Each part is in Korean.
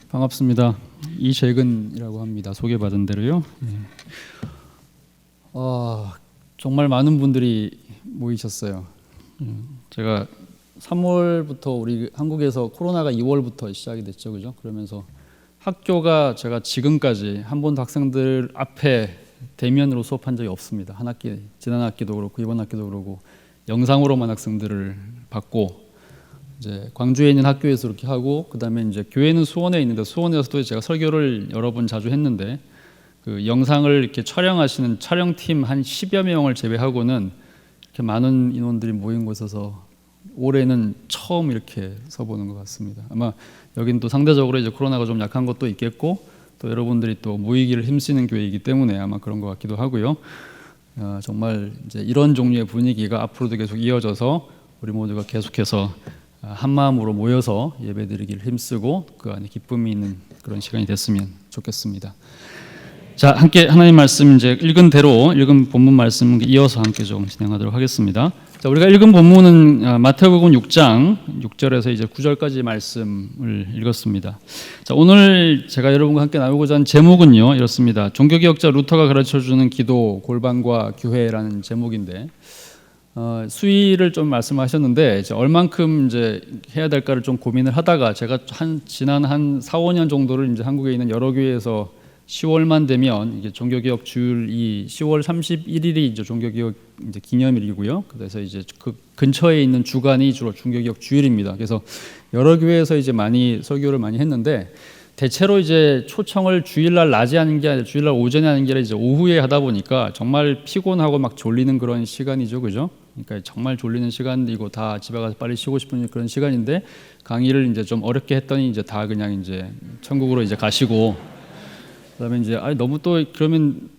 반갑습니다. 이재근이라고 합니다. 소개받은 대로요. 정말 많은 분들이 모이셨어요. 제가 3월부터 우리 한국에서 코로나가 2월부터 시작이 됐죠, 그죠? 그러면서 학교가 제가 지금까지 한 번도 학생들 앞에 대면으로 수업한 적이 없습니다. 한 학기, 지난 학기도 그렇고 이번 학기도 그렇고 영상으로만 학생들을 받고 이제 광주에 있는 학교에서 이렇게 하고 그다음에 이제 교회는 수원에 있는데 수원에서도 제가 설교를 여러 번 자주 했는데 그 영상을 이렇게 촬영하시는 촬영팀 한 10여 명을 제외하고는 이렇게 많은 인원들이 모인 곳에서 올해는 처음 이렇게 서보는 것 같습니다. 아마 여긴 또 상대적으로 이제 코로나가 좀 약한 것도 있겠고 또 여러분들이 또 모이기를 힘쓰는 교회이기 때문에 아마 그런 것 같기도 하고요. 정말 이제 이런 종류의 분위기가 앞으로도 계속 이어져서 우리 모두가 계속해서 한 마음으로 모여서 예배드리기를 힘쓰고 그 안에 기쁨이 있는 그런 시간이 됐으면 좋겠습니다. 자, 함께 하나님 말씀 이제 읽은 대로 읽은 본문 말씀 이어서 함께 좀 진행하도록 하겠습니다. 자, 우리가 읽은 본문은 마태복음 6장 6절에서 이제 9절까지 말씀을 읽었습니다. 자, 오늘 제가 여러분과 함께 나누고자 하는 제목은요 이렇습니다. 종교개혁자 루터가 가르쳐주는 기도, 골방과 교회라는 제목인데 수위를 좀 말씀하셨는데 이제 얼만큼 이제 해야 될까를 좀 고민을 하다가 제가 지난 한 4, 5년 정도를 이제 한국에 있는 여러 교회에서 10월만 되면 이게 종교개혁 주일이 10월 31일이 이제 종교개혁 이제 기념일이고요. 그래서 이제 그 근처에 있는 주간이 주로 종교개혁 주일입니다. 그래서 여러 교회에서 이제 많이 설교를 많이 했는데 대체로 이제 초청을 주일날 낮에 하는 게 아니라 주일날 오전에 하는 게 아니라 이제 오후에 하다 보니까 정말 피곤하고 막 졸리는 그런 시간이죠, 그죠? 그러니까 정말 졸리는 시간이고 다 집에 가서 빨리 쉬고 싶은 그런 시간인데 강의를 이제 좀 어렵게 했더니 이제 다 그냥 이제 천국으로 이제 가시고. 그다음에 이제 너무 또 그러면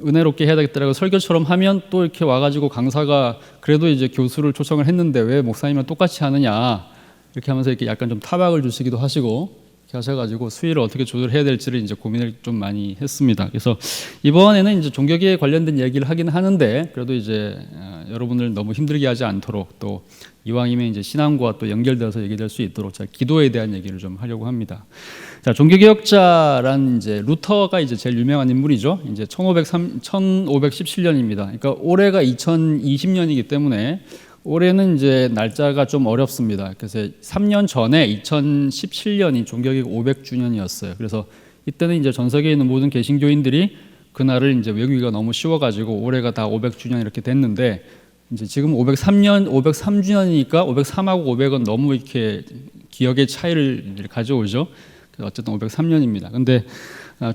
은혜롭게 해야 되겠다라고 설교처럼 하면 또 이렇게 와가지고 강사가 그래도 이제 교수를 초청을 했는데 왜 목사님이랑 똑같이 하느냐 이렇게 하면서 이렇게 약간 좀 타박을 주시기도 하시고 이렇게 하셔가지고 수위를 어떻게 조절해야 될지를 이제 고민을 좀 많이 했습니다. 그래서 이번에는 이제 종교계에 관련된 얘기를 하긴 하는데 그래도 이제 여러분을 너무 힘들게 하지 않도록 또 이왕이면 이제 신앙과 또 연결돼서 얘기될 수 있도록 제가 기도에 대한 얘기를 좀 하려고 합니다. 자, 종교개혁자란 이제 루터가 이제 제일 유명한 인물이죠. 이제 1517년입니다. 그러니까 올해가 2020년이기 때문에 올해는 이제 날짜가 좀 어렵습니다. 그래서 3년 전에 2017년이 종교개혁 500주년이었어요. 그래서 이때는 이제 전 세계에 있는 모든 개신교인들이 그날을 이제 외우기가 너무 쉬워가지고 올해가 다 500주년 이렇게 됐는데 이제 지금 503주년이니까 503하고 500은 너무 이렇게 기억의 차이를 가져오죠. 어쨌든 503년입니다. 근데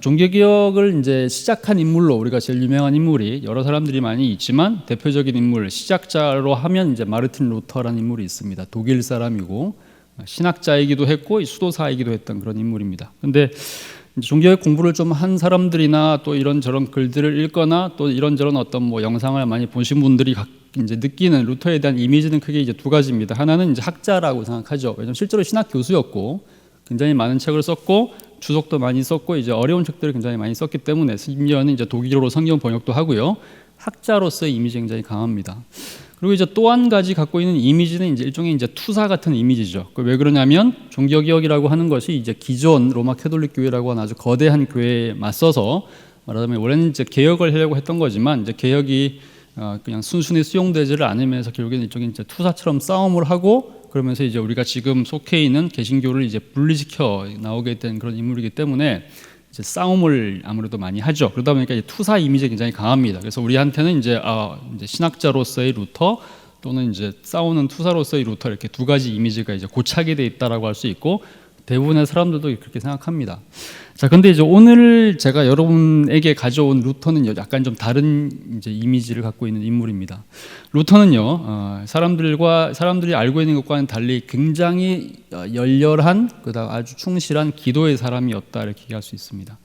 종교개혁을 이제 시작한 인물로 우리가 제일 유명한 인물이 여러 사람들이 많이 있지만 대표적인 인물 시작자로 하면 이제 마르틴 루터라는 인물이 있습니다. 독일 사람이고 신학자이기도 했고 수도사이기도 했던 그런 인물입니다. 근데 종교개혁 공부를 좀 한 사람들이나 또 이런저런 글들을 읽거나 또 이런저런 어떤 뭐 영상을 많이 보신 분들이 이제 느끼는 루터에 대한 이미지는 크게 이제 두 가지입니다. 하나는 이제 학자라고 생각하죠. 왜냐하면 실제로 신학 교수였고 굉장히 많은 책을 썼고 주석도 많이 썼고 이제 어려운 책들을 굉장히 많이 썼기 때문에 심지어는 이제 독일어로 성경 번역도 하고요. 학자로서의 이미지 굉장히 강합니다. 그리고 이제 또 한 가지 갖고 있는 이미지는 이제 일종의 이제 투사 같은 이미지죠. 왜 그러냐면 종교개혁이라고 하는 것이 이제 기존 로마 캐톨릭 교회라고 하는 아주 거대한 교회에 맞서서 말하자면 원래는 이제 개혁을 하려고 했던 거지만 이제 개혁이 그냥 순순히 수용되지를 않으면서 결국에는 이쪽에 이제 투사처럼 싸움을 하고 그러면서 이제 우리가 지금 속해 있는 개신교를 이제 분리시켜 나오게 된 그런 인물이기 때문에 이제 싸움을 아무래도 많이 하죠. 그러다 보니까 이제 투사 이미지가 굉장히 강합니다. 그래서 우리한테는 이제 신학자로서의 루터 또는 이제 싸우는 투사로서의 루터 이렇게 두 가지 이미지가 이제 고착이 돼 있다라고 할 수 있고 대부분의 사람들도 그렇게 생각합니다. 자, 근데 이제 오늘 제가 여러분에게 가져온 루터는 약간 좀 다른 이제 이미지를 갖고 있는 인물입니다. 루터는요, 사람들이 알고 있는 것과는 달리 굉장히 열렬한, 그다음 아주 충실한 기도의 사람이었다 이렇게 얘기할 수 있습니다.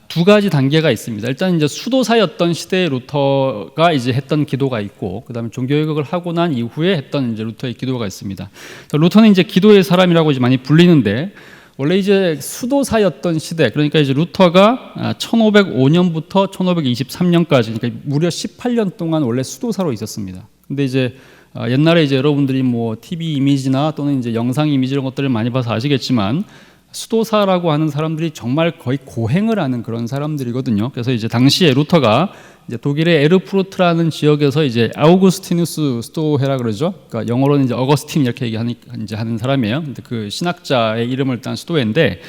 두 가지 단계가 있습니다. 일단 이제 수도사였던 시대의 루터가 이제 했던 기도가 있고, 그다음에 종교개혁을 하고 난 이후에 했던 이제 루터의 기도가 있습니다. 루터는 이제 기도의 사람이라고 이제 많이 불리는데, 원래 이제 수도사였던 시대, 그러니까 이제 루터가 1505년부터 1523년까지, 그러니까 무려 18년 동안 원래 수도사로 있었습니다. 근데 이제 옛날에 이제 여러분들이 뭐 TV 이미지나 또는 이제 영상 이미지 이런 것들을 많이 봐서 아시겠지만, 수도사라고 하는 사람들이 정말 거의 고행을 하는 그런 사람들이거든요. 그래서 이제 당시에 루터가 이제 독일의 에르푸르트라는 지역에서 이제 아우구스티누스 수도회라 그러죠. 그러니까 영어로는 이제 어거스틴 이렇게 하는 사람이에요. 근데 그 신학자의 이름을 딴 수도회인데,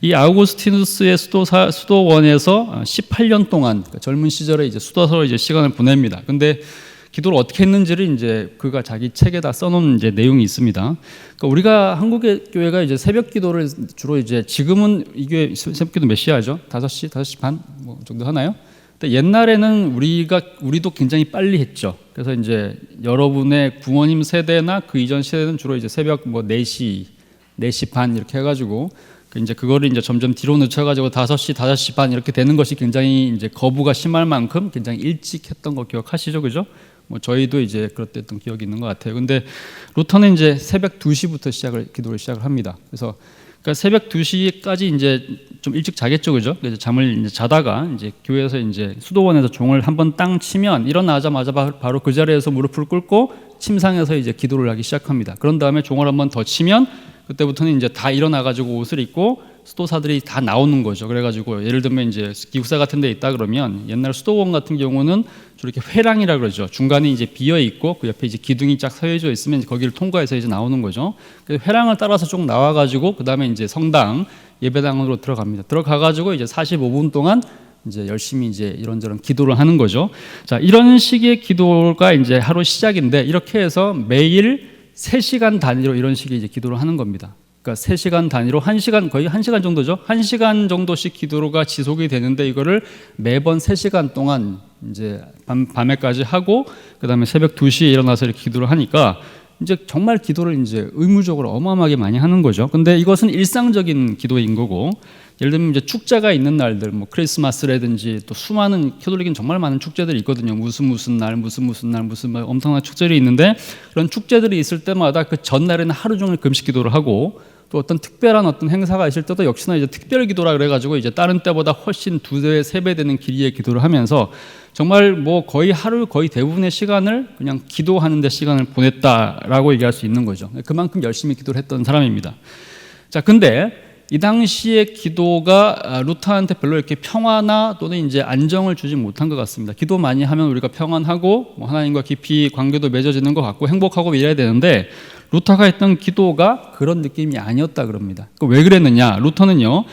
이 아우구스티누스의 수도원에서 18년 동안 그러니까 젊은 시절에 이제 수도사로 이제 시간을 보냅니다. 근데 기도를 어떻게 했는지를 이제 그가 자기 책에다 써놓은 이제 내용이 있습니다. 그러니까 우리가 한국의 교회가 이제 새벽 기도를 주로 이제 지금은 이게 새벽 기도 몇 시에 하죠? 5시 반 뭐 정도 하나요? 근데 옛날에는 우리도 굉장히 빨리 했죠. 그래서 이제 여러분의 부모님 세대나 그 이전 세대는 주로 이제 새벽 뭐 4시 반 이렇게 해가지고 이제 그거를 이제 점점 뒤로 늦춰가지고 5시 반 이렇게 되는 것이 굉장히 이제 거부가 심할 만큼 굉장히 일찍 했던 거 기억하시죠, 그죠? 뭐 저희도 이제 그랬던 기억이 있는 것 같아요. 근데 루터는 이제 새벽 2시부터 기도를 시작을 합니다. 그래서 그러니까 새벽 2시까지 이제 좀 일찍 자겠죠, 그죠? 그래서 잠을 이제 자다가 이제 교회에서 이제 수도원에서 종을 한번 땅 치면 일어나자마자 바로 그 자리에서 무릎을 꿇고 침상에서 이제 기도를 하기 시작합니다. 그런 다음에 종을 한번 더 치면 그때부터는 이제 다 일어나가지고 옷을 입고 수도사들이 다 나오는 거죠. 그래가지고 예를 들면 이제 기숙사 같은 데 있다 그러면 옛날 수도원 같은 경우는 주로 이렇게 회랑이라 그러죠. 중간에 이제 비어 있고 그 옆에 이제 기둥이 쫙 서해져 있으면 거기를 통과해서 이제 나오는 거죠. 그래서 회랑을 따라서 쭉 나와가지고 그 다음에 이제 성당 예배당으로 들어갑니다. 들어가가지고 이제 45분 동안 이제 열심히 이제 이런저런 기도를 하는 거죠. 자, 이런 식의 기도가 이제 하루 시작인데 이렇게 해서 매일 3시간 단위로 이런 식의 이제 기도를 하는 겁니다. 그러니까 3시간 단위로 거의 1시간 정도죠. 1시간 정도씩 기도가 지속이 되는데 이거를 매번 3시간 동안 이제 밤에까지 하고 그다음에 새벽 2시에 일어나서 이렇게 기도를 하니까 이제 정말 기도를 이제 의무적으로 어마어마하게 많이 하는 거죠. 근데 이것은 일상적인 기도인 거고, 예를 들면 이제 축제가 있는 날들, 뭐 크리스마스라든지 또 수많은 캐톨릭은 정말 많은 축제들이 있거든요. 무슨 날, 무슨 엄청난 축제들이 있는데 그런 축제들이 있을 때마다 그 전날에는 하루 종일 금식 기도를 하고 또 어떤 특별한 어떤 행사가 있을 때도 역시나 이제 특별 기도라 그래가지고 이제 다른 때보다 훨씬 2배, 3배 되는 길이의 기도를 하면서 정말 뭐 거의 대부분의 시간을 그냥 기도하는 데 시간을 보냈다라고 얘기할 수 있는 거죠. 그만큼 열심히 기도를 했던 사람입니다. 자, 근데 이 당시의 기도가 루터한테 별로 이렇게 평화나 또는 이제 안정을 주지 못한 것 같습니다. 기도 많이 하면 우리가 평안하고 뭐 하나님과 깊이 관계도 맺어지는 것 같고 행복하고 이래야 되는데 루터가 했던 기도가 그런 느낌이 아니었다 그럽니다. 왜 그랬느냐? 루터는요,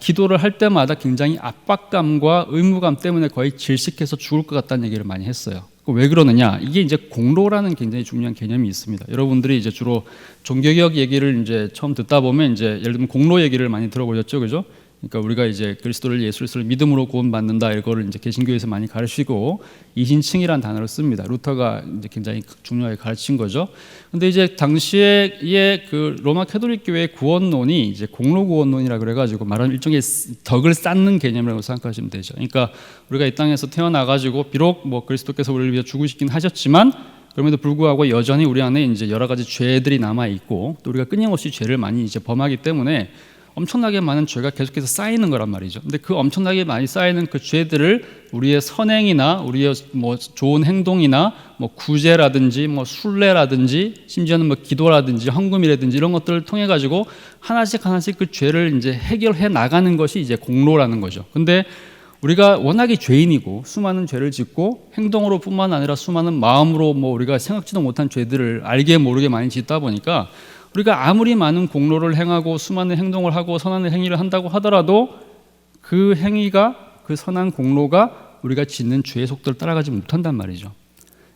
기도를 할 때마다 굉장히 압박감과 의무감 때문에 거의 질식해서 죽을 것 같다는 얘기를 많이 했어요. 왜 그러느냐? 이게 이제 공로라는 굉장히 중요한 개념이 있습니다. 여러분들이 이제 주로 종교개혁 얘기를 이제 처음 듣다 보면 이제 예를 들면 공로 얘기를 많이 들어보셨죠, 그죠? 그러니까 우리가 이제 그리스도를 예수를 믿음으로 구원받는다 이거를 이제 개신교에서 많이 가르치고 이신칭이라는 단어를 씁니다. 루터가 이제 굉장히 중요하게 가르친 거죠. 근데 이제 당시에 그 로마 캐톨릭 교회의 구원론이 이제 공로 구원론이라 그래가지고 말하는 일종의 덕을 쌓는 개념이라고 생각하시면 되죠. 그러니까 우리가 이 땅에서 태어나가지고 비록 뭐 그리스도께서 우리를 위해 죽으시긴 하셨지만 그럼에도 불구하고 여전히 우리 안에 이제 여러 가지 죄들이 남아 있고 또 우리가 끊임없이 죄를 많이 이제 범하기 때문에 엄청나게 많은 죄가 계속해서 쌓이는 거란 말이죠. 근데 그 엄청나게 많이 쌓이는 그 죄들을 우리의 선행이나 우리의 뭐 좋은 행동이나 뭐 구제라든지 뭐 순례라든지 심지어는 뭐 기도라든지 헌금이라든지 이런 것들을 통해 가지고 하나씩 그 죄를 이제 해결해 나가는 것이 이제 공로라는 거죠. 근데 우리가 워낙에 죄인이고 수많은 죄를 짓고 행동으로뿐만 아니라 수많은 마음으로 뭐 우리가 생각지도 못한 죄들을 알게 모르게 많이 짓다 보니까 우리가 아무리 많은 공로를 행하고 수많은 행동을 하고 선한 행위를 한다고 하더라도 그 행위가 그 선한 공로가 우리가 짓는 죄의 속도를 따라가지 못한단 말이죠.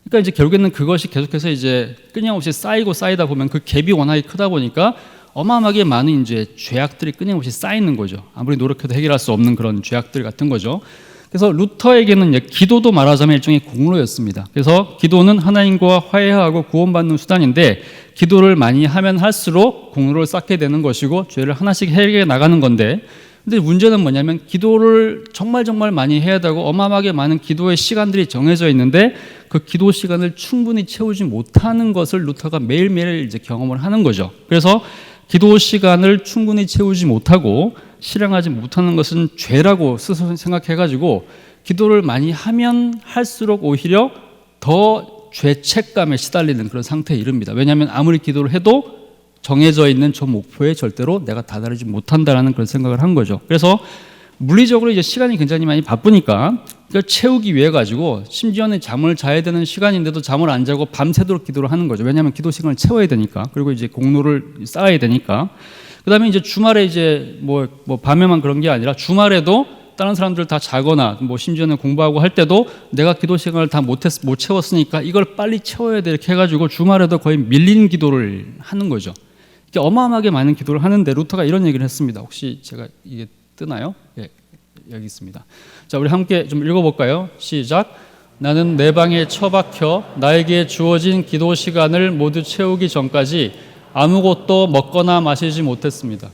그러니까 이제 결국에는 그것이 계속해서 이제 끊임없이 쌓이다 보면 그 갭이 워낙에 크다 보니까 어마어마하게 많은 이제 죄악들이 끊임없이 쌓이는 거죠. 아무리 노력해도 해결할 수 없는 그런 죄악들 같은 거죠. 그래서 루터에게는 기도도 말하자면 일종의 공로였습니다. 그래서 기도는 하나님과 화해하고 구원받는 수단인데 기도를 많이 하면 할수록 공로를 쌓게 되는 것이고 죄를 하나씩 해결해 나가는 건데, 근데 문제는 뭐냐면 기도를 정말 많이 해야 되고 어마어마하게 많은 기도의 시간들이 정해져 있는데 그 기도 시간을 충분히 채우지 못하는 것을 루터가 매일매일 이제 경험을 하는 거죠. 그래서 기도 시간을 충분히 채우지 못하고 실행하지 못하는 것은 죄라고 스스로 생각해가지고 기도를 많이 하면 할수록 오히려 더 죄책감에 시달리는 그런 상태에 이릅니다. 왜냐하면 아무리 기도를 해도 정해져 있는 저 목표에 절대로 내가 다다르지 못한다라는 그런 생각을 한 거죠. 그래서 물리적으로 이제 시간이 굉장히 많이 바쁘니까 이걸 채우기 위해 가지고 심지어는 잠을 자야 되는 시간인데도 잠을 안 자고 밤새도록 기도를 하는 거죠. 왜냐하면 기도 시간을 채워야 되니까. 그리고 이제 공로를 쌓아야 되니까. 그다음에 이제 주말에 이제 뭐 밤에만 그런 게 아니라 주말에도 다른 사람들 다 자거나 뭐 심지어는 공부하고 할 때도 내가 기도 시간을 다 못 채웠으니까 이걸 빨리 채워야 돼 이렇게 해가지고 주말에도 거의 밀린 기도를 하는 거죠. 이게 어마어마하게 많은 기도를 하는데 루터가 이런 얘기를 했습니다. 혹시 제가 이게 뜨나요? 예, 여기 있습니다. 자, 우리 함께 좀 읽어볼까요? 시작. 나는 내 방에 처박혀 나에게 주어진 기도 시간을 모두 채우기 전까지 아무것도 먹거나 마시지 못했습니다.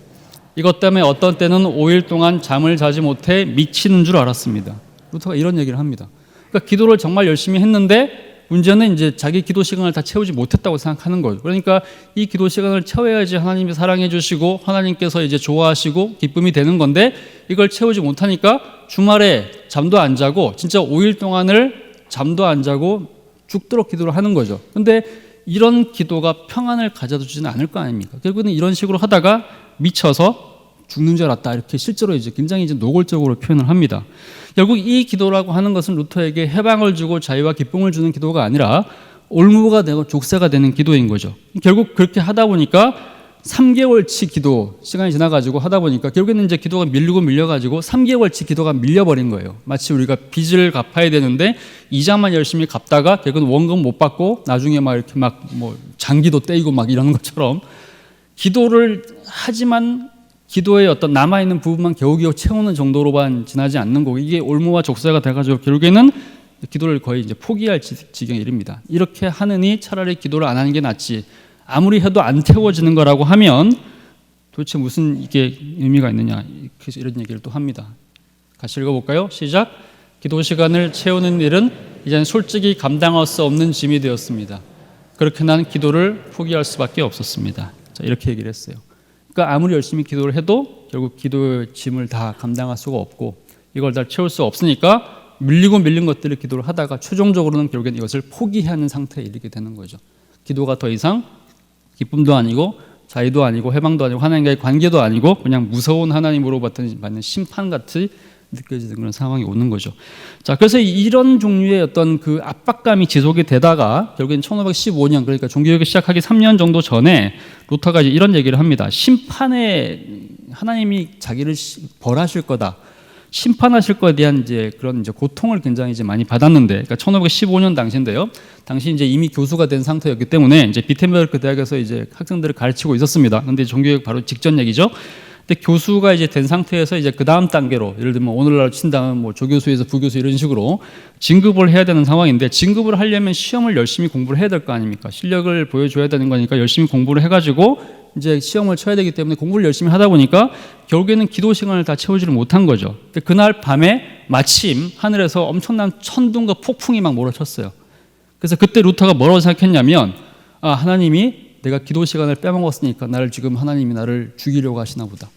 이것 때문에 어떤 때는 5일 동안 잠을 자지 못해 미치는 줄 알았습니다. 루터가 이런 얘기를 합니다. 그러니까 기도를 정말 열심히 했는데 문제는 이제 자기 기도 시간을 다 채우지 못했다고 생각하는 거죠. 그러니까 이 기도 시간을 채워야지 하나님이 사랑해 주시고 하나님께서 이제 좋아하시고 기쁨이 되는 건데 이걸 채우지 못하니까 주말에 잠도 안 자고 진짜 5일 동안을 잠도 안 자고 죽도록 기도를 하는 거죠. 근데 이런 기도가 평안을 가져다 주지는 않을 거 아닙니까? 결국은 이런 식으로 하다가 미쳐서 죽는 줄 알았다. 이렇게 실제로 이제 굉장히 이제 노골적으로 표현을 합니다. 결국 이 기도라고 하는 것은 루터에게 해방을 주고 자유와 기쁨을 주는 기도가 아니라 올무가 되고 족쇄가 되는 기도인 거죠. 결국 그렇게 하다 보니까 3개월치 기도 시간이 지나가지고 하다 보니까 결국에는 이제 기도가 밀려가지고 3개월치 기도가 밀려버린 거예요. 마치 우리가 빚을 갚아야 되는데 이자만 열심히 갚다가 결국은 원금 못 받고 나중에 막 이렇게 막 뭐 장기도 떼이고 막 이러는 것처럼 기도를 하지만 기도의 어떤 남아있는 부분만 겨우겨우 채우는 정도로만 지나지 않는 거고 이게 올무와 족쇄가 돼가지고 결국에는 기도를 거의 이제 포기할 지경에 이릅니다. 이렇게 하느니 차라리 기도를 안 하는 게 낫지. 아무리 해도 안 태워지는 거라고 하면 도대체 무슨 이게 의미가 있느냐. 그래서 이런 얘기를 또 합니다. 같이 읽어볼까요? 시작. 기도 시간을 채우는 일은 이제는 솔직히 감당할 수 없는 짐이 되었습니다. 그렇게 난 기도를 포기할 수밖에 없었습니다. 자, 이렇게 얘기를 했어요. 그러니까 아무리 열심히 기도를 해도 결국 기도의 짐을 다 감당할 수가 없고 이걸 다 채울 수 없으니까 밀린 것들을 기도를 하다가 최종적으로는 결국엔 이것을 포기하는 상태에 이르게 되는 거죠. 기도가 더 이상 기쁨도 아니고 자유도 아니고 해방도 아니고 하나님과의 관계도 아니고 그냥 무서운 하나님으로 받는 심판같이 느껴지는 그런 상황이 오는 거죠. 자, 그래서 이런 종류의 어떤 그 압박감이 지속이 되다가 결국엔 1515년 그러니까 종교개혁이 시작하기 3년 정도 전에 루터가 이제 이런 얘기를 합니다. 심판에 하나님이 자기를 벌하실 거다. 심판하실 거에 대한 이제 그런 이제 고통을 굉장히 이제 많이 받았는데, 그러니까 1515년 당시인데요. 당시 이제 이미 교수가 된 상태였기 때문에 이제 비텐베르크 대학에서 이제 학생들을 가르치고 있었습니다. 근데 종교개혁 바로 직전 얘기죠. 근데 교수가 이제 된 상태에서 이제 그 다음 단계로 예를 들면 오늘날 친다면 뭐 조교수에서 부교수 이런 식으로 진급을 해야 되는 상황인데 진급을 하려면 시험을 열심히 공부를 해야 될 거 아닙니까? 실력을 보여줘야 되는 거니까 열심히 공부를 해가지고 이제 시험을 쳐야 되기 때문에 공부를 열심히 하다 보니까 결국에는 기도 시간을 다 채우지를 못한 거죠. 근데 그날 밤에 마침 하늘에서 엄청난 천둥과 폭풍이 막 몰아쳤어요. 그래서 그때 루터가 뭐라고 생각했냐면 아, 하나님이 내가 기도 시간을 빼먹었으니까 나를 지금 하나님이 나를 죽이려고 하시나 보다.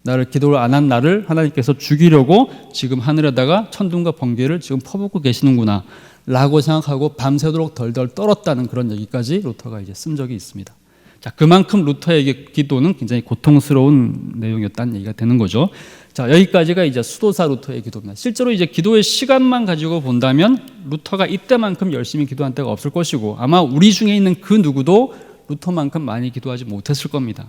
나를 기도를 안 한 나를 하나님께서 죽이려고 지금 하늘에다가 천둥과 번개를 지금 퍼붓고 계시는구나 라고 생각하고 밤새도록 덜덜 떨었다는 그런 얘기까지 루터가 이제 쓴 적이 있습니다. 자, 그만큼 루터에게 기도는 굉장히 고통스러운 내용이었다는 얘기가 되는 거죠. 자, 여기까지가 이제 수도사 루터의 기도입니다. 실제로 이제 기도의 시간만 가지고 본다면 루터가 이때만큼 열심히 기도한 때가 없을 것이고 아마 우리 중에 있는 그 누구도 루터만큼 많이 기도하지 못했을 겁니다.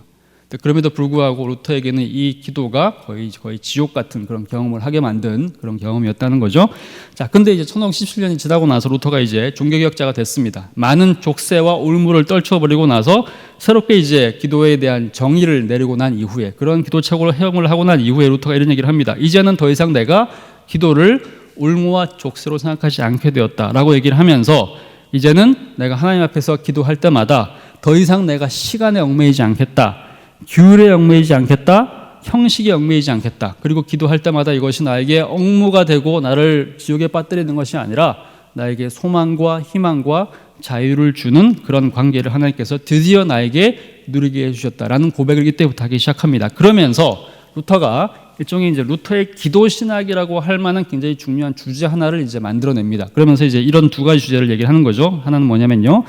그럼에도 불구하고 루터에게는 이 기도가 거의 지옥 같은 그런 경험을 하게 만든 그런 경험이었다는 거죠. 자, 근데 이제 1517년이 지나고 나서 루터가 이제 종교개혁자가 됐습니다. 많은 족쇄와 올무를 떨쳐버리고 나서 새롭게 이제 기도에 대한 정의를 내리고 난 이후에 그런 기도책으로 해석을 하고 난 이후에 루터가 이런 얘기를 합니다. 이제는 더 이상 내가 기도를 올무와 족쇄로 생각하지 않게 되었다라고 얘기를 하면서 이제는 내가 하나님 앞에서 기도할 때마다 더 이상 내가 시간에 얽매이지 않겠다. 규율에 얽매이지 않겠다. 형식에 얽매이지 않겠다. 그리고 기도할 때마다 이것이 나에게 억무가 되고 나를 지옥에 빠뜨리는 것이 아니라 나에게 소망과 희망과 자유를 주는 그런 관계를 하나님께서 드디어 나에게 누리게 해주셨다라는 고백을 이때부터 하기 시작합니다. 그러면서 루터가 일종의 이제 루터의 기도 신학이라고 할 만한 굉장히 중요한 주제 하나를 이제 만들어냅니다. 그러면서 이제 이런 두 가지 주제를 얘기를 하는 거죠. 하나는 뭐냐면요.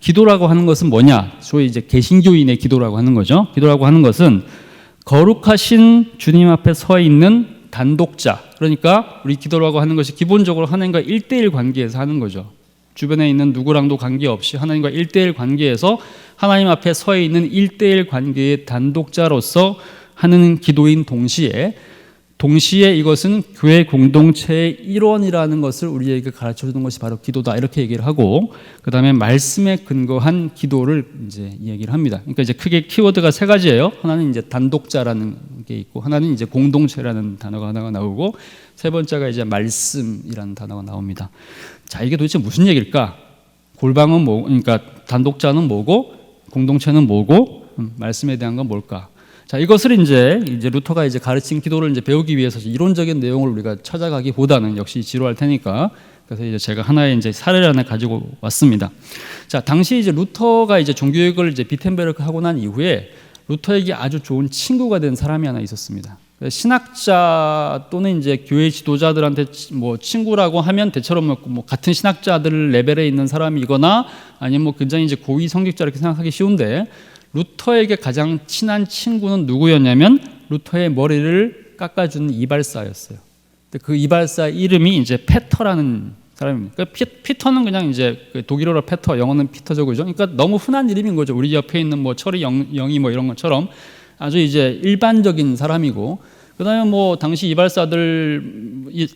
기도라고 하는 것은 뭐냐? 소위 이제 개신교인의 기도라고 하는 거죠. 기도라고 하는 것은 거룩하신 주님 앞에 서 있는 단독자, 그러니까 우리 기도라고 하는 것이 기본적으로 하나님과 1대1 관계에서 하는 거죠. 주변에 있는 누구랑도 관계없이 하나님과 1대1 관계에서 하나님 앞에 서 있는 1대1 관계의 단독자로서 하는 기도인 동시에 이것은 교회 공동체의 일원이라는 것을 우리에게 가르쳐 주는 것이 바로 기도다, 이렇게 얘기를 하고, 그 다음에 말씀에 근거한 기도를 이제 얘기를 합니다. 그러니까 이제 크게 키워드가 세 가지예요. 하나는 이제 단독자라는 게 있고, 하나는 이제 공동체라는 단어가 하나가 나오고, 세 번째가 이제 말씀이라는 단어가 나옵니다. 자, 이게 도대체 무슨 얘기일까? 골방은 뭐, 그러니까 단독자는 뭐고, 공동체는 뭐고, 말씀에 대한 건 뭘까? 자, 이것을 이제 루터가 이제 가르친 기도를 이제 배우기 위해서 이론적인 내용을 우리가 찾아가기보다는 역시 지루할 테니까, 그래서 이제 제가 하나의 이제 사례를 하나 가지고 왔습니다. 자, 당시 이제 루터가 이제 종교개혁을 이제 비텐베르크 하고 난 이후에 루터에게 아주 좋은 친구가 된 사람이 하나 있었습니다. 신학자 또는 이제 교회 지도자들한테 뭐 친구라고 하면 대체로 뭐 같은 신학자들 레벨에 있는 사람이거나 아니면 뭐 굉장히 이제 고위 성직자 이렇게 생각하기 쉬운데, 루터에게 가장 친한 친구는 누구였냐면 루터의 머리를 깎아주는 이발사였어요. 그 이발사 이름이 이제 페터라는 사람입니다. 그러니까 피터는 그냥 이제 독일어로 페터, 영어는 피터죠, 그죠? 그러니까 너무 흔한 이름인 거죠. 우리 옆에 있는 뭐 철이 영이 뭐 이런 것처럼 아주 이제 일반적인 사람이고, 그다음에 뭐 당시 이발사들이니까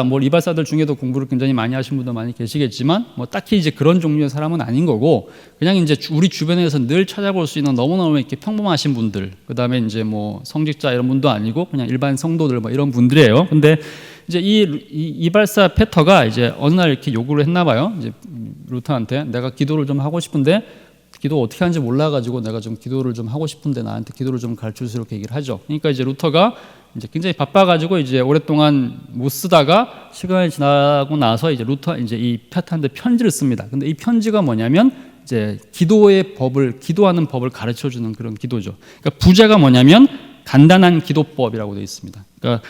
뭐 이발사들 중에도 공부를 굉장히 많이 하신 분도 많이 계시겠지만 뭐 딱히 이제 그런 종류의 사람은 아닌 거고, 그냥 이제 우리 주변에서 늘 찾아볼 수 있는 너무너무 이렇게 평범하신 분들, 그다음에 이제 뭐 성직자 이런 분도 아니고 그냥 일반 성도들 뭐 이런 분들이에요. 근데 이제 이 이발사 페터가 이제 어느 날 이렇게 요구를 했나 봐요. 이제 루터한테 내가 기도를 좀 하고 싶은데 기도 어떻게 하는지 몰라가지고 내가 좀 기도를 좀 하고 싶은데 나한테 기도를 좀 가르쳐 주세요, 이렇게 얘기를 하죠. 그러니까 이제 루터가 이제 굉장히 바빠가지고 이제 오랫동안 못 쓰다가 시간이 지나고 나서 이제 루터 이제 이 페터한테 편지를 씁니다. 근데 이 편지가 뭐냐면 이제 기도의 법을, 기도하는 법을 가르쳐 주는 그런 기도죠. 그러니까 부제가 뭐냐면 간단한 기도법이라고 되어 있습니다. 그러니까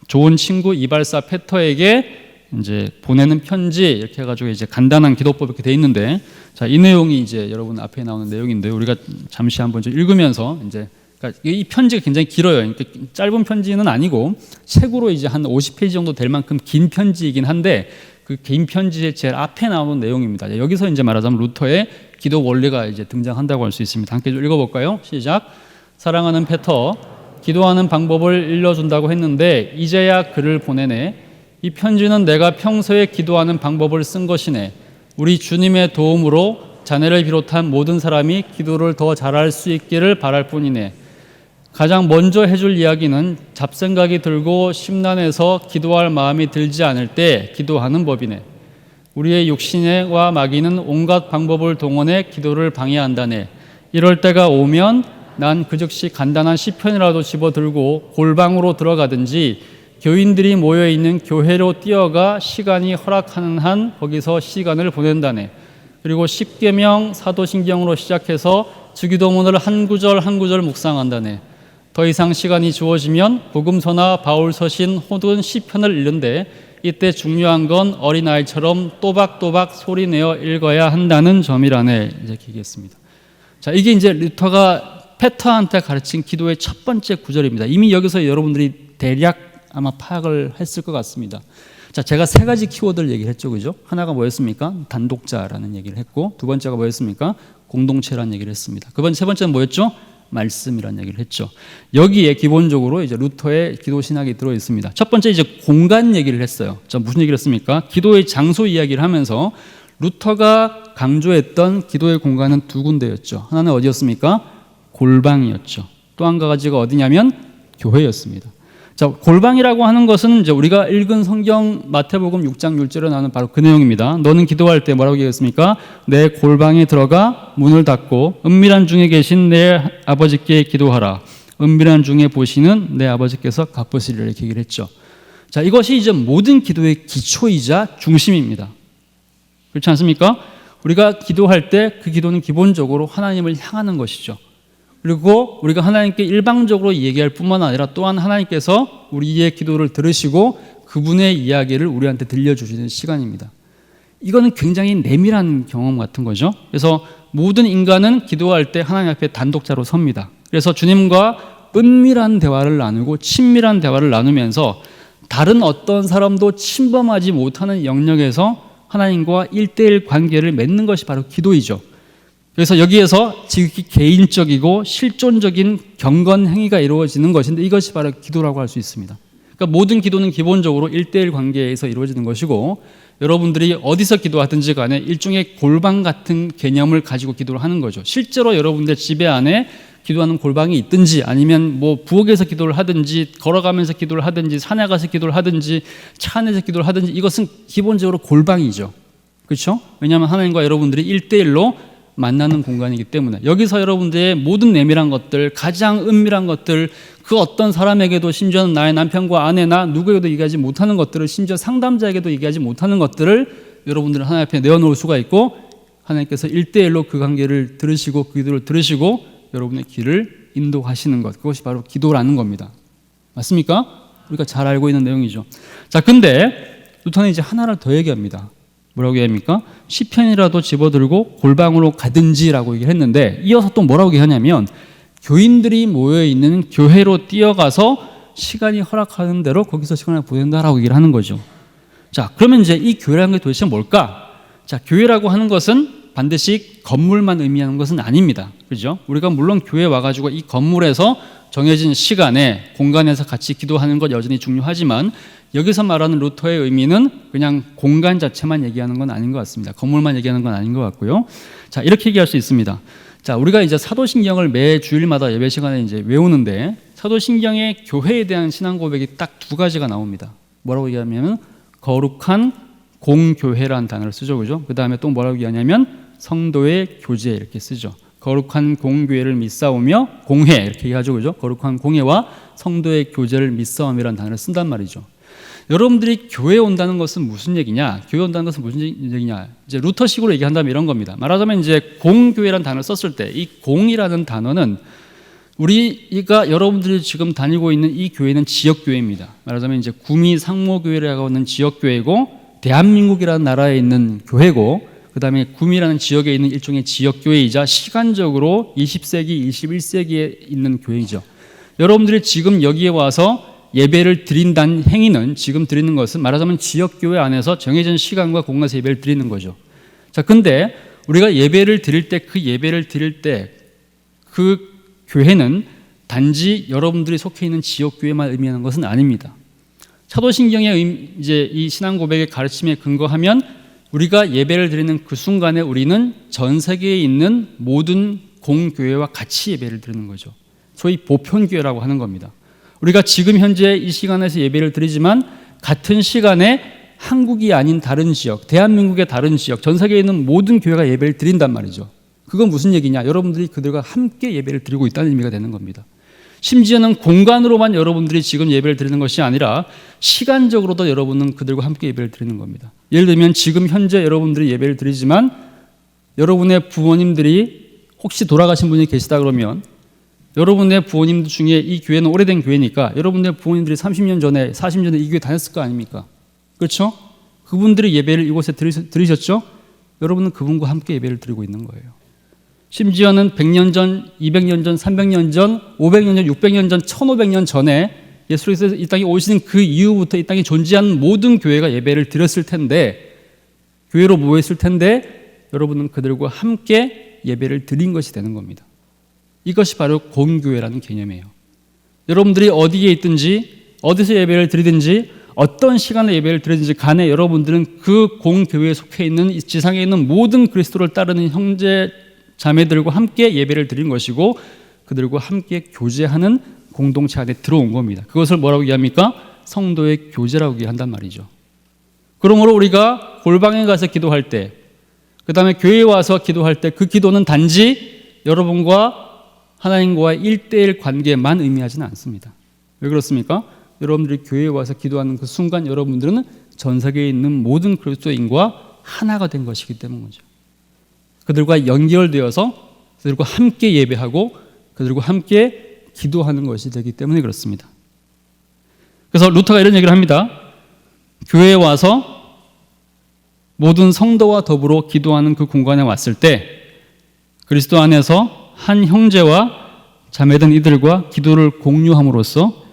좋은 친구 이발사 페터에게 이제 보내는 편지 이렇게 해가지고 이제 간단한 기도법 이렇게 돼 있는데, 자, 이 내용이 이제 여러분 앞에 나오는 내용인데 우리가 잠시 한번 좀 읽으면서 이제, 그러니까 이 편지가 굉장히 길어요. 그러니까 짧은 편지는 아니고 책으로 이제 한 50페이지 정도 될 만큼 긴 편지이긴 한데 그 긴 편지의 제일 앞에 나오는 내용입니다. 여기서 이제 말하자면 루터의 기도 원리가 이제 등장한다고 할 수 있습니다. 함께 좀 읽어볼까요? 시작. 사랑하는 페터, 기도하는 방법을 일러준다고 했는데 이제야 글을 보내네. 이 편지는 내가 평소에 기도하는 방법을 쓴 것이네. 우리 주님의 도움으로 자네를 비롯한 모든 사람이 기도를 더 잘할 수 있기를 바랄 뿐이네. 가장 먼저 해줄 이야기는 잡생각이 들고 심란해서 기도할 마음이 들지 않을 때 기도하는 법이네. 우리의 육신과 마귀는 온갖 방법을 동원해 기도를 방해한다네. 이럴 때가 오면 난 그 즉시 간단한 시편이라도 집어들고 골방으로 들어가든지 교인들이 모여있는 교회로 뛰어가 시간이 허락하는 한 거기서 시간을 보낸다네. 그리고 십계명, 사도신경으로 시작해서 주기도문을 한 구절 한 구절 묵상한다네. 더 이상 시간이 주어지면 복음서나 바울서신 혹은 시편을 읽는데 이때 중요한 건 어린아이처럼 또박또박 소리내어 읽어야 한다는 점이라네. 이렇게 얘기했습니다. 자, 이게 이제 루터가 페터한테 가르친 기도의 첫 번째 구절입니다. 이미 여기서 여러분들이 대략 아마 파악을 했을 것 같습니다. 자, 제가 세 가지 키워드를 얘기했죠, 그죠? 하나가 뭐였습니까? 단독자라는 얘기를 했고, 두 번째가 뭐였습니까? 공동체라는 얘기를 했습니다. 세 번째는 뭐였죠? 말씀이라는 얘기를 했죠. 여기에 기본적으로 이제 루터의 기도 신학이 들어 있습니다. 첫 번째 이제 공간 얘기를 했어요. 자, 무슨 얘기를 했습니까? 기도의 장소 이야기를 하면서 루터가 강조했던 기도의 공간은 두 군데였죠. 하나는 어디였습니까? 골방이었죠. 또 한 가지가 어디냐면 교회였습니다. 자, 골방이라고 하는 것은 이제 우리가 읽은 성경 마태복음 6장 6절에 나오는 바로 그 내용입니다. 너는 기도할 때 뭐라고 얘기했습니까? 내 골방에 들어가 문을 닫고 은밀한 중에 계신 내 아버지께 기도하라. 은밀한 중에 보시는 내 아버지께서 갚으시리라, 이렇게 얘기를 했죠. 자, 이것이 이제 모든 기도의 기초이자 중심입니다. 그렇지 않습니까? 우리가 기도할 때 그 기도는 기본적으로 하나님을 향하는 것이죠. 그리고 우리가 하나님께 일방적으로 얘기할 뿐만 아니라 또한 하나님께서 우리의 기도를 들으시고 그분의 이야기를 우리한테 들려주시는 시간입니다. 이거는 굉장히 내밀한 경험 같은 거죠. 그래서 모든 인간은 기도할 때 하나님 앞에 단독자로 섭니다. 그래서 주님과 은밀한 대화를 나누고 친밀한 대화를 나누면서 다른 어떤 사람도 침범하지 못하는 영역에서 하나님과 1대1 관계를 맺는 것이 바로 기도이죠. 그래서 여기에서 지극히 개인적이고 실존적인 경건 행위가 이루어지는 것인데 이것이 바로 기도라고 할 수 있습니다. 그러니까 모든 기도는 기본적으로 1대1 관계에서 이루어지는 것이고 여러분들이 어디서 기도하든지 간에 일종의 골방 같은 개념을 가지고 기도를 하는 거죠. 실제로 여러분들 집에 안에 기도하는 골방이 있든지 아니면 뭐 부엌에서 기도를 하든지 걸어가면서 기도를 하든지 산에 가서 기도를 하든지 차 안에서 기도를 하든지 이것은 기본적으로 골방이죠. 그렇죠? 왜냐하면 하나님과 여러분들이 1대1로 만나는 공간이기 때문에 여기서 여러분들의 모든 내밀한 것들, 가장 은밀한 것들, 그 어떤 사람에게도 심지어는 나의 남편과 아내나 누구에게도 얘기하지 못하는 것들을 심지어 상담자에게도 얘기하지 못하는 것들을 여러분들은 하나님 앞에 내어놓을 수가 있고 하나님께서 1대1로 그 관계를 들으시고 그 기도를 들으시고 여러분의 길을 인도하시는 것, 그것이 바로 기도라는 겁니다. 맞습니까? 우리가 잘 알고 있는 내용이죠. 자, 근데 루터는 이제 하나를 더 얘기합니다. 뭐라고 얘기합니까? 시편이라도 집어들고 골방으로 가든지라고 얘기했는데 이어서 또 뭐라고 얘기하냐면 교인들이 모여있는 교회로 뛰어가서 시간이 허락하는 대로 거기서 시간을 보낸다라고 얘기를 하는 거죠. 자, 그러면 이제 이 교회라는 게 도대체 뭘까? 자, 교회라고 하는 것은 반드시 건물만 의미하는 것은 아닙니다. 그죠? 우리가 물론 교회에 와가지고 이 건물에서 정해진 시간에 공간에서 같이 기도하는 것 여전히 중요하지만 여기서 말하는 루터의 의미는 그냥 공간 자체만 얘기하는 건 아닌 것 같습니다. 건물만 얘기하는 건 아닌 것 같고요. 자, 이렇게 얘기할 수 있습니다. 자, 우리가 이제 사도신경을 매 주일마다 예배 시간에 이제 외우는데 사도신경의 교회에 대한 신앙 고백이 딱 두 가지가 나옵니다. 뭐라고 얘기하면 거룩한 공교회라는 단어를 쓰죠. 그죠? 그 다음에 또 뭐라고 얘기하냐면 성도의 교제 이렇게 쓰죠. 거룩한 공교회를 믿사오며 공회 이렇게 얘기하죠. 그죠? 거룩한 공회와 성도의 교제를 믿사오며라는 단어를 쓴단 말이죠. 여러분들이 교회에 온다는 것은 무슨 얘기냐? 교회 온다는 것은 무슨 얘기냐? 이제 루터식으로 얘기한다면 이런 겁니다. 말하자면 이제 공교회라는 단어를 썼을 때 이 공이라는 단어는 우리가 여러분들이 지금 다니고 있는 이 교회는 지역교회입니다. 말하자면 이제 구미 상모교회라고 하는 지역교회고 대한민국이라는 나라에 있는 교회고 그 다음에 구미라는 지역에 있는 일종의 지역교회이자 시간적으로 20세기, 21세기에 있는 교회이죠. 여러분들이 지금 여기에 와서 예배를 드린다는 행위는 지금 드리는 것은 말하자면 지역교회 안에서 정해진 시간과 공간에서 예배를 드리는 거죠. 자, 근데 우리가 예배를 드릴 때 그 예배를 드릴 때 그 교회는 단지 여러분들이 속해 있는 지역교회만 의미하는 것은 아닙니다. 사도신경의 이제 이 신앙 고백의 가르침에 근거하면 우리가 예배를 드리는 그 순간에 우리는 전 세계에 있는 모든 공교회와 같이 예배를 드리는 거죠. 소위 보편교회라고 하는 겁니다. 우리가 지금 현재 이 시간에서 예배를 드리지만 같은 시간에 한국이 아닌 다른 지역, 대한민국의 다른 지역, 전 세계에 있는 모든 교회가 예배를 드린단 말이죠. 그건 무슨 얘기냐? 여러분들이 그들과 함께 예배를 드리고 있다는 의미가 되는 겁니다. 심지어는 공간으로만 여러분들이 지금 예배를 드리는 것이 아니라 시간적으로도 여러분은 그들과 함께 예배를 드리는 겁니다. 예를 들면 지금 현재 여러분들이 예배를 드리지만 여러분의 부모님들이 혹시 돌아가신 분이 계시다 그러면 여러분의 부모님들 중에 이 교회는 오래된 교회니까 여러분의 부모님들이 30년 전에 40년 전에 이 교회 다녔을 거 아닙니까? 그렇죠? 그분들이 예배를 이곳에 들으셨죠? 여러분은 그분과 함께 예배를 드리고 있는 거예요. 심지어는 100년 전, 200년 전, 300년 전, 500년 전, 600년 전, 1500년 전에 예수께서 이 땅에 오시는 그 이후부터 이 땅에 존재하는 모든 교회가 예배를 드렸을 텐데 교회로 모였을 텐데 여러분은 그들과 함께 예배를 드린 것이 되는 겁니다. 이것이 바로 공교회라는 개념이에요. 여러분들이 어디에 있든지 어디서 예배를 드리든지 어떤 시간에 예배를 드리든지 간에 여러분들은 그 공교회에 속해 있는 지상에 있는 모든 그리스도를 따르는 형제 자매들과 함께 예배를 드린 것이고 그들과 함께 교제하는 공동체 안에 들어온 겁니다. 그것을 뭐라고 얘기합니까? 성도의 교제라고 얘기한단 말이죠. 그러므로 우리가 골방에 가서 기도할 때 그 다음에 교회에 와서 기도할 때 그 기도는 단지 여러분과 하나님과의 1대1 관계만 의미하지는 않습니다. 왜 그렇습니까? 여러분들이 교회에 와서 기도하는 그 순간 여러분들은 전 세계에 있는 모든 그리스도인과 하나가 된 것이기 때문이죠. 그들과 연결되어서 그들과 함께 예배하고 그들과 함께 기도하는 것이 되기 때문에 그렇습니다. 그래서 루터가 이런 얘기를 합니다. 교회에 와서 모든 성도와 더불어 기도하는 그 공간에 왔을 때 그리스도 안에서 한 형제와 자매된 이들과 기도를 공유함으로써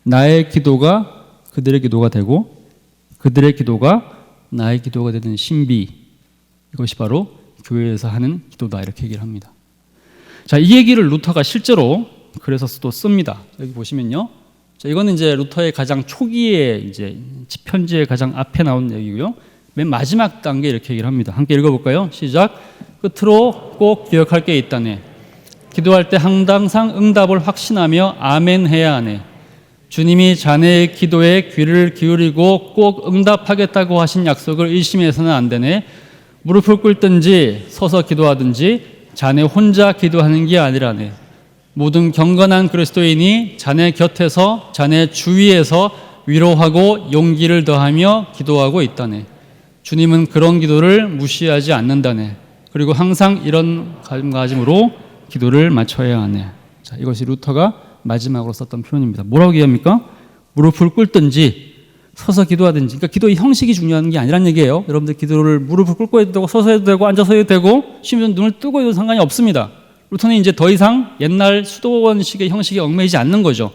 나의 기도가 그들의 기도가 되고 그들의 기도가 나의 기도가 되는 신비, 이것이 바로 교회에서 하는 기도다, 이렇게 얘기를 합니다. 자, 이 얘기를 루터가 실제로 그래서 또 씁니다. 여기 보시면요. 자, 이거는 이제 루터의 가장 초기에 이제 편지의 가장 앞에 나온 얘기고요. 맨 마지막 단계 이렇게 얘기를 합니다. 함께 읽어볼까요? 시작. 끝으로 꼭 기억할 게 있다네. 기도할 때 항상 응답을 확신하며 아멘 해야 하네. 주님이 자네의 기도에 귀를 기울이고 꼭 응답하겠다고 하신 약속을 의심해서는 안 되네. 무릎을 꿇든지 서서 기도하든지 자네 혼자 기도하는 게 아니라네. 모든 경건한 그리스도인이 자네 곁에서 자네 주위에서 위로하고 용기를 더하며 기도하고 있다네. 주님은 그런 기도를 무시하지 않는다네. 그리고 항상 이런 마음가짐으로 기도를 맞춰야 하네. 자, 이것이 루터가 마지막으로 썼던 표현입니다. 뭐라고 얘기합니까? 무릎을 꿇든지 서서 기도하든지. 그러니까 기도의 형식이 중요한 게 아니란 얘기예요. 여러분들 기도를 무릎을 꿇고 해도 되고 서서 해도 되고 앉아서 해도 되고 심지어 눈을 뜨고 해도 상관이 없습니다. 루터는 이제 더 이상 옛날 수도원식의 형식에 얽매이지 않는 거죠.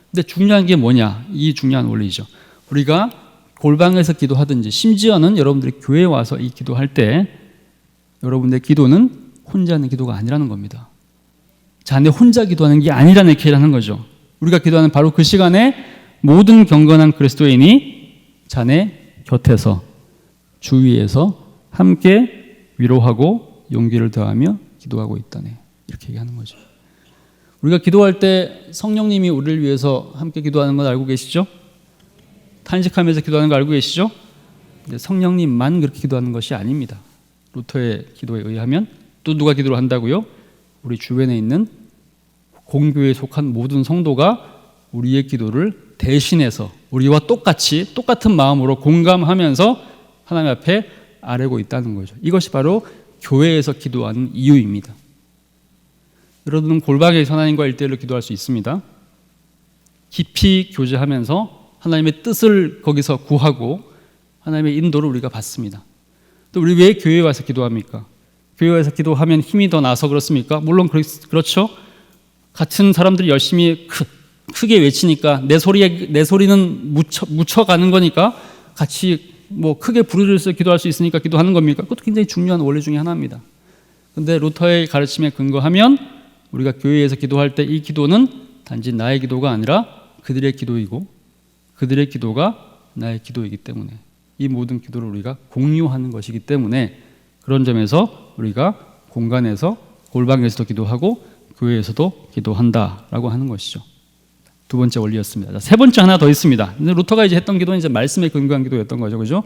근데 중요한 게 뭐냐? 이 중요한 원리죠. 우리가 골방에서 기도하든지 심지어는 여러분들이 교회에 와서 이 기도할 때 여러분들의 기도는 혼자 하는 기도가 아니라는 겁니다. 자네 혼자 기도하는 게 아니라는 얘기라는 거죠. 우리가 기도하는 바로 그 시간에 모든 경건한 그리스도인이 자네 곁에서 주위에서 함께 위로하고 용기를 더하며 기도하고 있다네. 이렇게 얘기하는 거죠. 우리가 기도할 때 성령님이 우리를 위해서 함께 기도하는 건 알고 계시죠? 탄식하면서 기도하는 거 알고 계시죠? 근데 성령님만 그렇게 기도하는 것이 아닙니다. 루터의 기도에 의하면 또 누가 기도를 한다고요? 우리 주변에 있는 공교회에 속한 모든 성도가 우리의 기도를 대신해서 우리와 똑같은 마음으로 공감하면서 하나님 앞에 아뢰고 있다는 거죠. 이것이 바로 교회에서 기도하는 이유입니다. 여러분은 골방에서 하나님과 1대1로 기도할 수 있습니다. 깊이 교제하면서 하나님의 뜻을 거기서 구하고 하나님의 인도를 우리가 받습니다. 또 우리 왜 교회에 와서 기도합니까? 교회에 와서 기도하면 힘이 더 나서 그렇습니까? 물론 그렇죠. 같은 사람들이 열심히 크게 외치니까 내 소리는 묻혀가는 거니까 같이 뭐 크게 부르짖어서 기도할 수 있으니까 기도하는 겁니까? 그것도 굉장히 중요한 원리 중에 하나입니다. 그런데 루터의 가르침에 근거하면 우리가 교회에서 기도할 때 이 기도는 단지 나의 기도가 아니라 그들의 기도이고 그들의 기도가 나의 기도이기 때문에 이 모든 기도를 우리가 공유하는 것이기 때문에 그런 점에서 우리가 공간에서 골방에서도 기도하고 교회에서도 기도한다라고 하는 것이죠. 두 번째 원리였습니다. 세 번째 하나 더 있습니다. 루터가 이제 했던 기도는 이제 말씀에 근거한 기도였던 거죠, 그죠?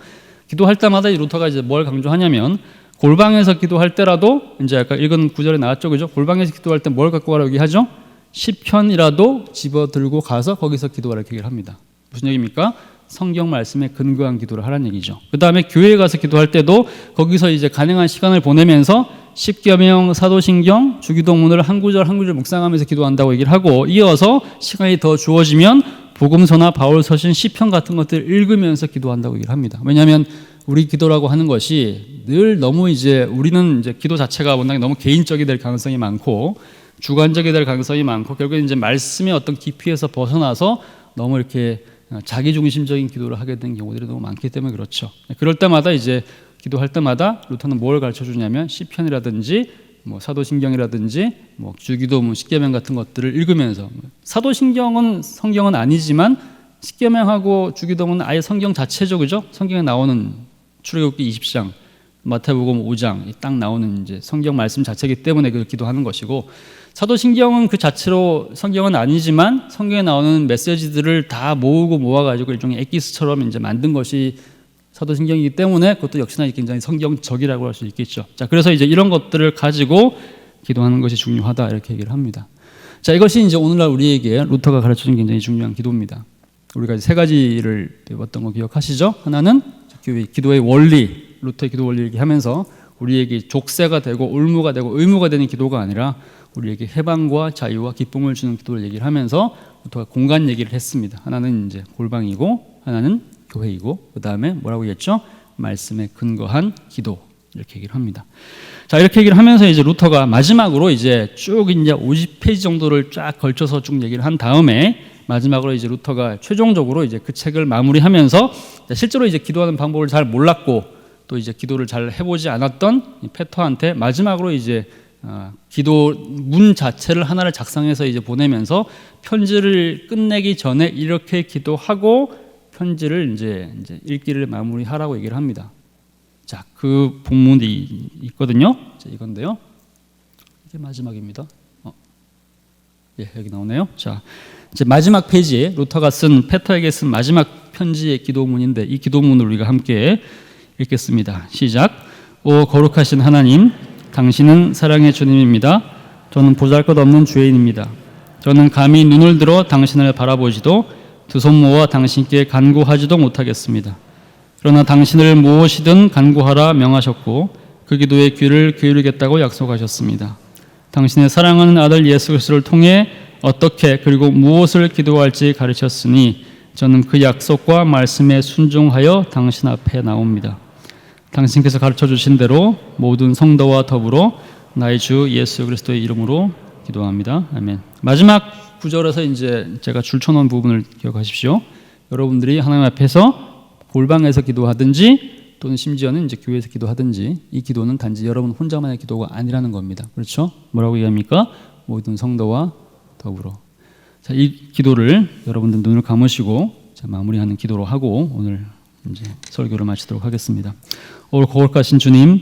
기도할 때마다 이 루터가 이제 뭘 강조하냐면 골방에서 기도할 때라도 이제 아까 읽은 구절에 나왔죠, 그죠? 골방에서 기도할 때 뭘 갖고 가라고 얘기하죠? 시편이라도 집어 들고 가서 거기서 기도하라 이렇게 얘기를 합니다. 무슨 얘기입니까? 성경 말씀에 근거한 기도를 하라는 얘기죠. 그 다음에 교회에 가서 기도할 때도 거기서 이제 가능한 시간을 보내면서 십계명, 사도신경, 주기도문을 한 구절 한 구절 묵상하면서 기도한다고 얘기를 하고 이어서 시간이 더 주어지면 복음서나 바울서신, 시편 같은 것들을 읽으면서 기도한다고 얘기를 합니다. 왜냐하면 우리 기도라고 하는 것이 늘 너무 이제 우리는 이제 기도 자체가 워낙 너무 개인적이 될 가능성이 많고 주관적이 될 가능성이 많고 결국에 이제 말씀의 어떤 깊이에서 벗어나서 너무 이렇게 자기중심적인 기도를 하게 된 경우들이 너무 많기 때문에 그렇죠. 그럴 때마다 이제 기도할 때마다 루터는 뭘 가르쳐 주냐면 시편이라든지 뭐 사도신경이라든지 뭐 주기도문, 십계명 같은 것들을 읽으면서 사도신경은 성경은 아니지만 십계명하고 주기도문은 아예 성경 자체죠, 그죠? 성경에 나오는 출애굽기 20장, 마태복음 5장 딱 나오는 이제 성경 말씀 자체이기 때문에 그걸 기도하는 것이고 사도신경은 그 자체로 성경은 아니지만 성경에 나오는 메시지들을 다 모으고 모아가지고 일종의 엑기스처럼 이제 만든 것이 사도신경이기 때문에 그것도 역시나 굉장히 성경적이라고 할 수 있겠죠. 자, 그래서 이제 이런 것들을 가지고 기도하는 것이 중요하다 이렇게 얘기를 합니다. 자, 이것이 이제 오늘날 우리에게 루터가 가르쳐준 굉장히 중요한 기도입니다. 우리가 이제 세 가지를 배웠던 거 기억하시죠? 하나는 기도의 원리, 루터의 기도 원리 얘기하면서 우리에게 족쇄가 되고 올무가 되고 의무가 되는 기도가 아니라 우리에게 해방과 자유와 기쁨을 주는 기도를 얘기를 하면서 루터가 공간 얘기를 했습니다. 하나는 이제 골방이고 하나는 교회이고 그 다음에 뭐라고 했죠? 말씀에 근거한 기도 이렇게 얘기를 합니다. 자, 이렇게 얘기를 하면서 이제 루터가 마지막으로 이제 쭉 이제 50페이지 정도를 쫙 걸쳐서 쭉 얘기를 한 다음에 마지막으로 이제 루터가 최종적으로 이제 그 책을 마무리하면서 실제로 이제 기도하는 방법을 잘 몰랐고 또 이제 기도를 잘 해보지 않았던 페터한테 마지막으로 이제 기도 문 자체를 하나를 작성해서 이제 보내면서 편지를 끝내기 전에 이렇게 기도하고 편지를 이제 읽기를 마무리하라고 얘기를 합니다. 자, 그 본문이 있거든요. 자, 이건데요. 이게 마지막입니다. 예, 여기 나오네요. 자, 이제 마지막 페이지에 루터가 쓴 페터에게 쓴 마지막 편지의 기도문인데 이 기도문을 우리가 함께 읽겠습니다. 시작. 오 거룩하신 하나님, 당신은 사랑의 주님입니다. 저는 보잘것없는 죄인입니다. 저는 감히 눈을 들어 당신을 바라보지도 두 손 모아 당신께 간구하지도 못하겠습니다. 그러나 당신을 무엇이든 간구하라 명하셨고 그 기도에 귀를 기울이겠다고 약속하셨습니다. 당신의 사랑하는 아들 예수 그리스도를 통해 어떻게 그리고 무엇을 기도할지 가르쳤으니 저는 그 약속과 말씀에 순종하여 당신 앞에 나옵니다. 당신께서 가르쳐 주신 대로 모든 성도와 더불어 나의 주 예수 그리스도의 이름으로 기도합니다. 아멘. 마지막 구절에서 이제 제가 줄쳐놓은 부분을 기억하십시오. 여러분들이 하나님 앞에서 골방에서 기도하든지 또는 심지어는 이제 교회에서 기도하든지 이 기도는 단지 여러분 혼자만의 기도가 아니라는 겁니다. 그렇죠? 뭐라고 얘기합니까? 모든 성도와 더불어. 자, 이 기도를 여러분들 눈을 감으시고 마무리하는 기도로 하고 오늘 이제 설교를 마치도록 하겠습니다. 오 거룩하신 주님,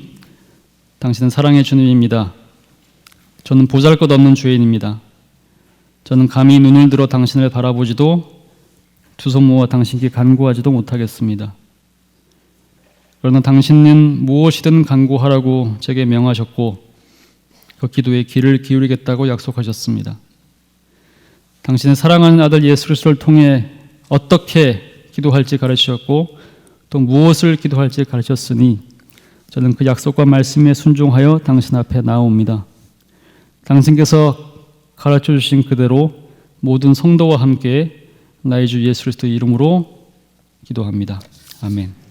당신은 사랑의 주님입니다. 저는 보잘것없는 죄인입니다. 저는 감히 눈을 들어 당신을 바라보지도 두 손 모아 당신께 간구하지도 못하겠습니다. 그러나 당신은 무엇이든 간구하라고 제게 명하셨고 그 기도에 귀를 기울이겠다고 약속하셨습니다. 당신의 사랑하는 아들 예수 그리스도를 통해 어떻게 기도할지 가르치셨고 또 무엇을 기도할지 가르쳤으니 저는 그 약속과 말씀에 순종하여 당신 앞에 나옵니다. 당신께서 가르쳐 주신 그대로 모든 성도와 함께 나의 주 예수 그리스도의 이름으로 기도합니다. 아멘.